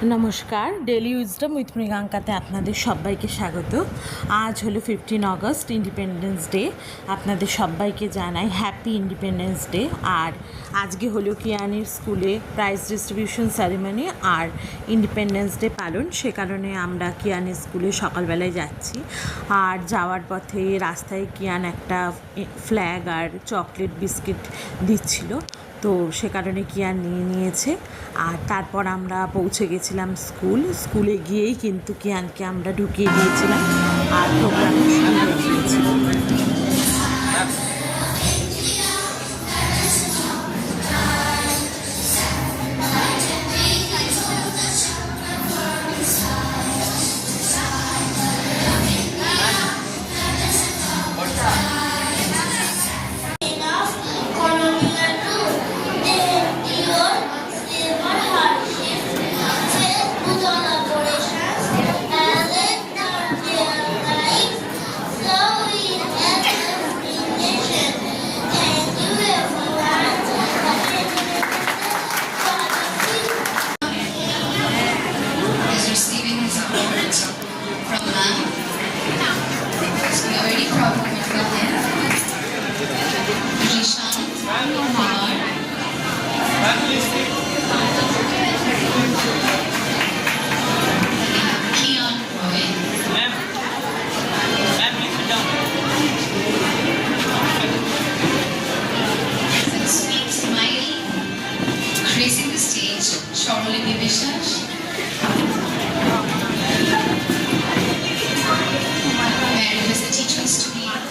নমস্কার, daily wisdom with মৃগাঙ্কাতে আপনাদের সবাইকে স্বাগত। আজ হলো 15 অগস্ট, ইন্ডিপেন্ডেন্স ডে। আপনাদের সবাইকে জানাই হ্যাপি ইন্ডিপেন্ডেন্স ডে। আর আজকে হলো কিয়ানির স্কুলে প্রাইজ ডিস্ট্রিবিউশন সেরিমনি আর ইন্ডিপেন্ডেন্স ডে পালন। সে কারণে আমরা কিয়ানির স্কুলে সকালবেলায় যাচ্ছি। আর যাওয়ার পথে রাস্তায় কিয়ান একটা ফ্ল্যাগ আর চকলেট বিস্কিট দিচ্ছিল, তো সে কারণে কিয়ান নিয়েছে। আর তারপর আমরা পৌঁছে গেছিলাম স্কুলে গিয়েই কিন্তু কিয়ানকে আমরা ঢুকিয়ে দিয়েছিলাম আর প্রোগ্রাম শুরু হয়ে গিয়েছিল। Gracing the stage, Sharolini Vishwas. May I request the teachers to be on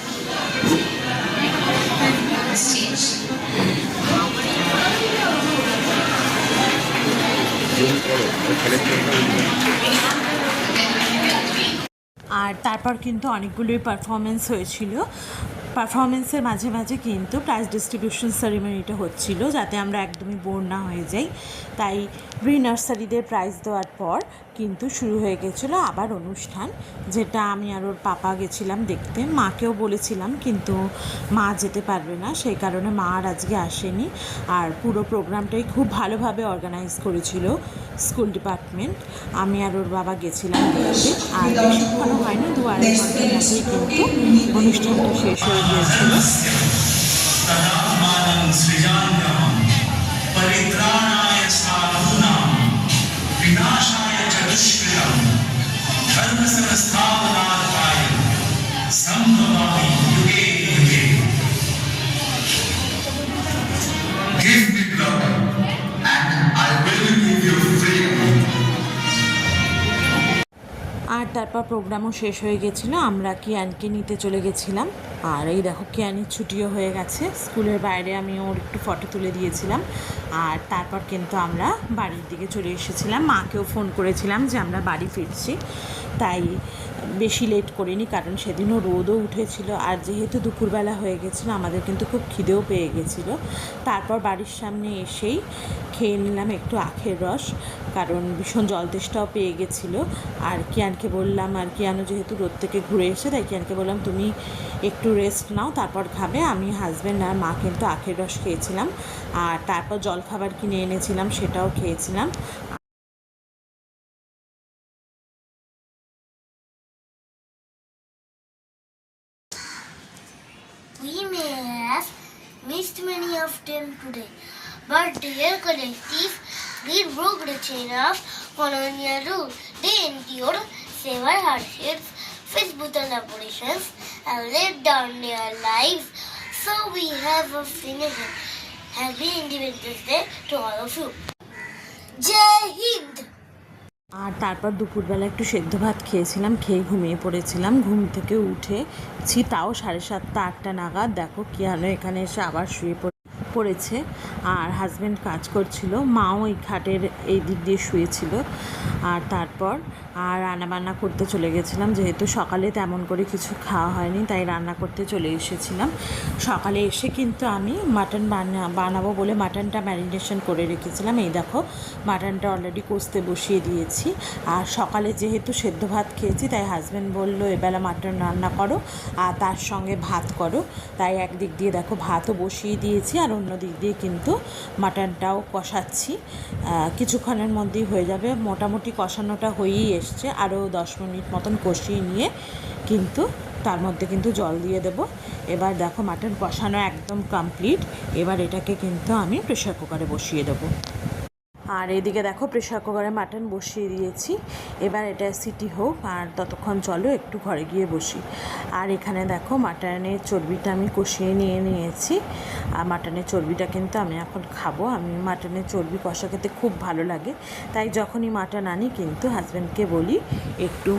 the stage? আর তারপর কিন্তু অনেকগুলোই পারফরমেন্স হয়েছিল। পারফরমেন্সের মাঝে মাঝে কিন্তু প্রাইজ ডিস্ট্রিবিউশন সেরিমনিটা হচ্ছিল, যাতে আমরা একদমই বোর না হয়ে যাই। তাই প্রি নার্সারিদের প্রাইজ দেওয়ার পর কিন্তু শুরু হয়ে গেছিলো আবার অনুষ্ঠান, যেটা আমি আর ওর পাপা গেছিলাম দেখতে। মাকেও বলেছিলাম, কিন্তু মা যেতে পারবে না, সেই কারণে মা আর আজকে আসেনি। আর পুরো প্রোগ্রামটাই খুব ভালোভাবে অর্গানাইজ করেছিল স্কুল ডিপার্টমেন্ট। আমি আর ওর বাবা গেছিলাম দেখতে। আর বেশিক্ষণও হয়নি, 2-2.5 ঘন্টার মধ্যেই কিন্তু অনুষ্ঠানটা শেষ হয়ে গিয়েছিল। Give me love, and I will give you freedom. আর তারপর প্রোগ্রামও শেষ হয়ে গেছিলো, আমরা কিয়ানকে নিতে চলে গেছিলাম। আর এই দেখো, কিয়ানির ছুটিও হয়ে গেছে। স্কুলের বাইরে আমি ওর একটু ফটো তুলে দিয়েছিলাম। আর তারপর কিন্তু আমরা বাড়ির দিকে চলে এসেছিলাম। মাকেও ফোন করেছিলাম যে আমরা বাড়ি ফিরছি, তাই বেশি লেট করিনি, কারণ সেদিনও রোদও উঠেছিল। আর যেহেতু দুপুরবেলা হয়ে গেছিলো, আমাদের কিন্তু খুব খিদেও পেয়ে গেছিলো। তারপর বাড়ির সামনে এসেই খেয়ে নিলাম একটু আখের রস, কারণ ভীষণ জল তেষ্টাও পেয়ে গেছিলো। আর কিয়ানকে বললাম, আর কিয়ানও যেহেতু রোদ থেকে ঘুরে এসে, তাই কিয়ানকে বললাম তুমি একটু রেস্ট নাও, তারপর খাবে। আমি, হাজব্যান্ড আর মা কিন্তু আখের রস খেয়েছিলাম। আর তারপর জলখাবার কিনে এনেছিলাম, সেটাও খেয়েছিলাম। We may have missed many of them today, but their collective did broke the chain of colonial rule. They endured severe hardships, faced brutal operations, and laid down their lives so we have a finished. Happy Independence Day to all of you. Jai Hind! আর তারপর দুপুরবেলা একটু সেদ্ধ ভাত খেয়েছিলাম, খেয়ে ঘুমিয়ে পড়েছিলাম। ঘুম থেকে উঠেছি তাও 7:30-8টা নাগাদ। দেখো কিয়ানো এখানে এসে আবার শুয়ে পড়েছে, আর হাজব্যান্ড কাজ করছিল, মাও এই খাটের এই দিক দিয়ে শুয়েছিল। আর তারপর রান্নাবান্না করতে চলে গেছিলাম, যেহেতু সকালে তেমন করে কিছু খাওয়া হয়নি, তাই রান্না করতে চলে এসেছিলাম। সকালে এসে কিন্তু আমি মাটন বানাবো বলে মাটনটা ম্যারিনেশন করে রেখেছিলাম। এই দেখো, মাটনটা অলরেডি কষতে বসিয়ে দিয়েছি। আর সকালে যেহেতু সেদ্ধ ভাত খেয়েছি, তাই হাজব্যান্ড বললো এবেলা মাটন রান্না করো আর তার সঙ্গে ভাত করো। তাই একদিক দিয়ে দেখো ভাতও বসিয়ে দিয়েছি, আর অন্য দিক দিয়ে কিন্তু মাটনটাও কষাচ্ছি। কিছুক্ষণের মধ্যেই হয়ে যাবে, মোটামুটি কষানোটা হয়েই এসছে। আরও 10 মিনিট মতন কষিয়ে নিয়ে কিন্তু তার মধ্যে কিন্তু জল দিয়ে দেব। এবার দেখো মাটন কষানো একদম কমপ্লিট। এবার এটাকে কিন্তু আমি প্রেশার কুকারে বসিয়ে দেবো। আর এদিকে দেখো প্রেশার কুকারে মাটন বসিয়ে দিয়েছি। এবার এটা সিটি হোক, আর ততক্ষণ চলো একটু ঘরে গিয়ে বসি। আর এখানে দেখো মাটনের চর্বিটা আমি কষিয়ে নিয়েছি। আর মাটনের চর্বিটা কিন্তু আমি এখন খাবো। আমি মাটনের চর্বি কষা খেতে খুব ভালো লাগে, তাই যখনই মাটন আনি কিন্তু হাজব্যান্ডকে বলি একটু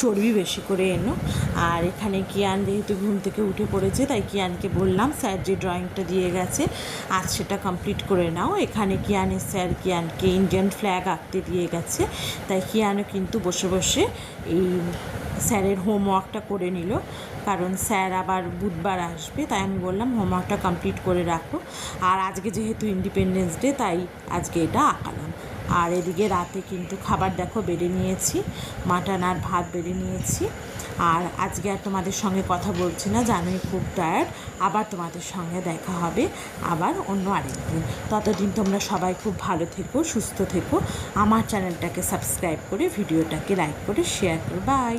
চর্বি বেশি করে এনো। আর এখানে কিয়ান যেহেতু ঘুম থেকে উঠে পড়েছে, তাই কিয়ানকে বললাম স্যার যে ড্রয়িংটা দিয়ে গেছে আজ সেটা কমপ্লিট করে নাও। এখানে কিয়ানের স্যার কিয়ানকে ইন্ডিয়ান ফ্ল্যাগ আঁকতে দিয়ে গেছে, তাই কিয়ানও কিন্তু বসে বসে এই স্যারের হোমওয়ার্কটা করে নিল। কারণ স্যার আবার বুধবার আসবে, তাই আমি বললাম হোমওয়ার্কটা কমপ্লিট করে রাখো। আর আজকে যেহেতু ইন্ডিপেন্ডেন্স ডে, তাই আজকে এটা আঁকালাম। আর এদিকে রাতে কিন্তু খাবার দেখো বেড়ে নিয়েছি, মাটন আর ভাত বেড়ে নিয়েছি। আর আজকে আর তোমাদের সঙ্গে কথা বলছি না, জানোই খুব টায়ার্ড। আবার তোমাদের সঙ্গে দেখা হবে আবার অন্য আরেকদিন। ততদিন তোমরা সবাই খুব ভালো থেকো, সুস্থ থেকো। আমার চ্যানেলটাকে সাবস্ক্রাইব করে ভিডিওটাকে লাইক করে শেয়ার করো। বাই।